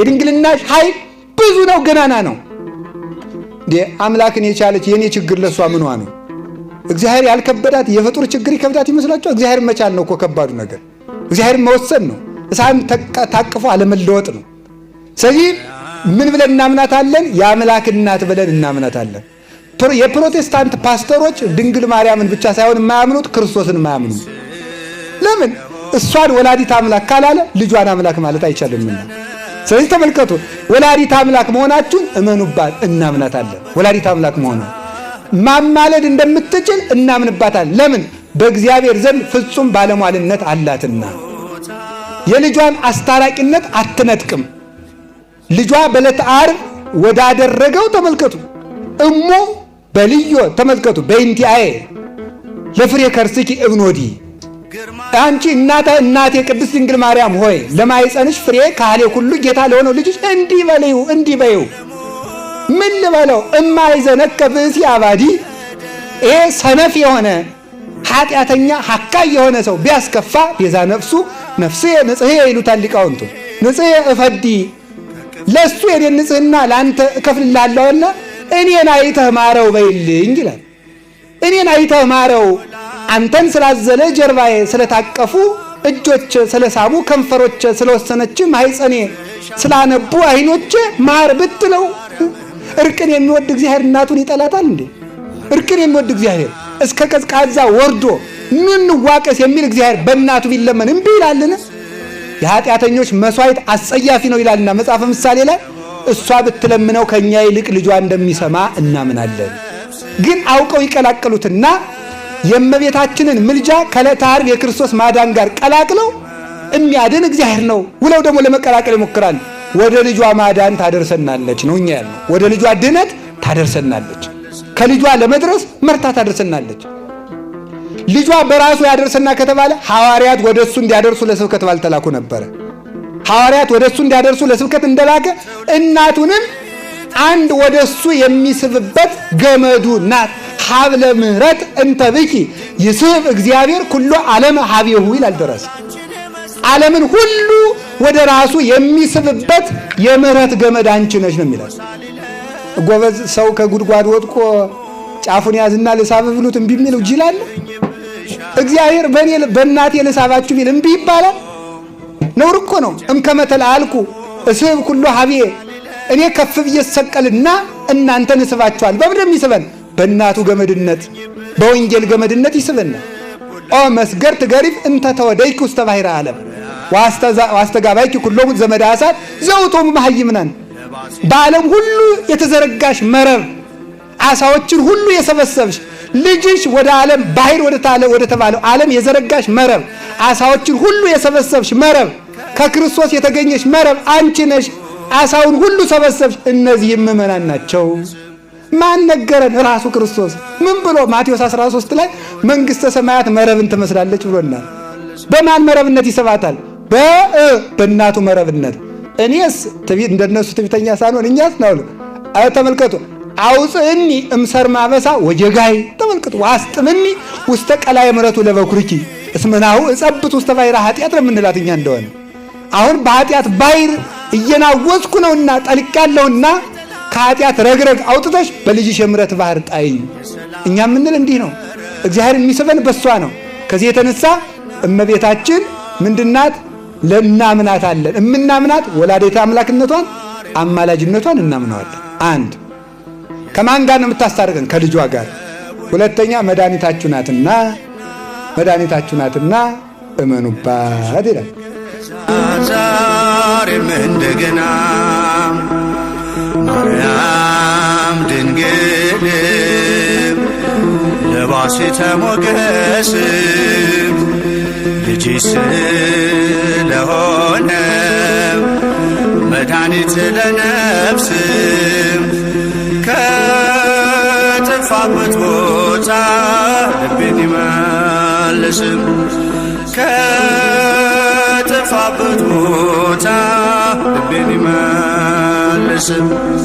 የድንግልናሽ ኃይል ብዙ ነው፣ ገናና ነው። አምላክን የቻለች የኔ ችግር ለሷ ምኗ ነው? እግዚአብሔር ያልከበዳት የፍጡር ችግር ይከብዳት ይመስላችኋል? እግዚአብሔር መቻል ነው እኮ ከባዱ ነገር። እግዚአብሔር መወሰን ነው። እሳን ታቅፎ አለመለወጥ ነው። ስለዚህ ምን ብለን እናምናታለን? የአምላክ እናት ብለን እናምናታለን። የፕሮቴስታንት ፓስተሮች ድንግል ማርያምን ብቻ ሳይሆን የማያምኑት ክርስቶስን የማያምኑ ለምን? እሷን ወላዲት አምላክ ካላለ ልጇን አምላክ ማለት አይቻልምና። ስለዚህ ተመልከቱ፣ ወላዲት አምላክ መሆናችሁን እመኑባት፣ እናምናታለን። ወላዲት አምላክ መሆኗ ማማለድ እንደምትችል እናምንባታለን። ለምን? በእግዚአብሔር ዘንድ ፍጹም ባለሟልነት አላትና። የልጇን አስታራቂነት አትነጥቅም። ልጇ በዕለተ ዓርብ ወዳደረገው ተመልከቱ። እሞ በልዮ ተመልከቱ በእንቲአዬ ለፍሬ ከርስኪ እብኖዲ አንቺ እናቴ ቅድስት ድንግል ማርያም ሆይ ለማይጸንሽ ፍሬ ካህሌ ሁሉ ጌታ ለሆነው ልጅሽ እንዲህ በይው። ምን ልበለው? እማይዘነከ ብእሲ አባዲ። ይሄ ሰነፍ የሆነ ኃጢአተኛ ሐካይ የሆነ ሰው ቢያስከፋ ቤዛ ነፍሱ ነፍስዬ ንጽሕዬ ይሉታል ሊቃውንቱ። ንጽሕዬ እፈዲ፣ ለሱ የኔን ንጽሕና ለአንተ እከፍልልሃለሁና እኔን አይተህ ማረው በይልኝ ይላል። እኔን አይተህ ማረው፣ አንተን ስላዘለ ጀርባዬ፣ ስለታቀፉ እጆች፣ ስለሳቡ ከንፈሮች፣ ስለወሰነች ማኅፀኔ፣ ስላነቡ ዓይኖች ማር ብትለው። እርቅን የሚወድ እግዚአብሔር እናቱን ይጠላታል እንዴ? እርቅን የሚወድ እግዚአብሔር እስከ ቀዝቃዛ ወርዶ ምን ዋቀስ የሚል እግዚአብሔር በእናቱ ቢለመን እምቢ ይላልን? የኃጢአተኞች መስዋዕት አጸያፊ ነው ይላልና መጽሐፈ ምሳሌ ላይ። እሷ ብትለምነው ከኛ ይልቅ ልጇ እንደሚሰማ እናምናለን። ግን አውቀው ይቀላቀሉትና የእመቤታችንን ምልጃ ከዕለተ ዓርብ የክርስቶስ ማዳን ጋር ቀላቅለው የሚያድን እግዚአብሔር ነው ብለው ደግሞ ለመቀላቀል ይሞክራሉ። ወደ ልጇ ማዳን ታደርሰናለች ነው እኛ ያልነው። ወደ ልጇ ድነት ታደርሰናለች። ከልጇ ለመድረስ መርታ ታደርሰናለች። ልጇ በራሱ ያደርሰና ከተባለ ሐዋርያት ወደሱ እንዲያደርሱ ለስብከት ባልተላኩ ነበረ። ሐዋርያት ወደሱ እንዲያደርሱ ለስብከት እንደላከ እናቱንም አንድ ወደሱ የሚስብበት ገመዱ ናት። ሀብለ ምሕረት እንተ ብኪ ይስብ እግዚአብሔር ኩሎ ዓለም ሀቤሁ ይላል ደረሰ። ዓለምን ሁሉ ወደ ራሱ የሚስብበት የምሕረት ገመድ አንቺ ነሽ ነው የሚለው። ጎበዝ ሰው ከጉድጓድ ወጥቆ ጫፉን ያዝና ልሳብ ብሉት እምቢ የሚል ጅል አለ? እግዚአብሔር በእናቴ ልሳባችሁ ቢል እምቢ ይባላል? ነውር እኮ ነው። እምከመተል አልኩ እስብ ኩሎ ሀቤ፣ እኔ ከፍ ብዬ ሰቀልና እናንተን እስባችኋል። በምን የሚስበን? በእናቱ ገመድነት፣ በወንጌል ገመድነት ይስበና። ኦ መስገርት ገሪፍ እንተ ተወደይኩ ውስተ ባሕረ ዓለም ዋስተጋባይኪ ኩሎሙ ዘመደ አሳት ዘውቶሙ መሃይምናን። በዓለም ሁሉ የተዘረጋሽ መረብ፣ አሳዎችን ሁሉ የሰበሰብሽ ልጅሽ ወደ ዓለም ባሕር ወደ ተባለው ዓለም የዘረጋሽ መረብ፣ አሳዎችን ሁሉ የሰበሰብሽ መረብ፣ ከክርስቶስ የተገኘሽ መረብ አንቺ ነሽ። አሳውን ሁሉ ሰበሰብሽ። እነዚህ ምእመናን ናቸው። ማን ነገረን? ራሱ ክርስቶስ። ምን ብሎ? ማቴዎስ 13 ላይ መንግሥተ ሰማያት መረብን ትመስላለች ብሎናል። በማን መረብነት ይሰባታል? በእናቱ መረብነት። እኔስ እንደነሱ ትዕቢተኛ ሳልሆን እኛስ ነው። ተመልከቱ። አውፅእኒ እምሰርማ በሳ ወጀጋይ። ተመልከቱ። ዋስጥምኒ ውስተ ቀላይ ምሕረቱ ለበኩርኪ እስመናሁ እጸብት ውስተ ባሕረ ኃጢአት ለምንላት እኛ እንደሆነ አሁን በኃጢአት ባሕር እየናወዝኩ ነውና ጠልቄያለሁና ከኃጢአት ረግረግ አውጥተሽ በልጅሽ የምሕረት ባሕር ጣይኝ። እኛ የምንል እንዲህ ነው። እግዚአብሔር የሚስበን በሷ ነው። ከዚህ የተነሳ እመቤታችን ምንድናት? ለእናምናታለን። እምናምናት ወላዲተ አምላክነቷን አማላጅነቷን እናምነዋለን። አንድ ከማን ጋር ነው የምታስታርቀን? ከልጇ ጋር። ሁለተኛ መድኃኒታችሁ ናትና እመኑባት ይላል። ዛሬም እንደገና ማርያም ድንግል ለባሴተ ሞገስ ልጅሽ ስለሆነ መድኃኒት ለነፍስ ከጠፋበት ቦታ ልቤን ይመልስም ከጠፋበት ቦታ ልቤን ይመልስም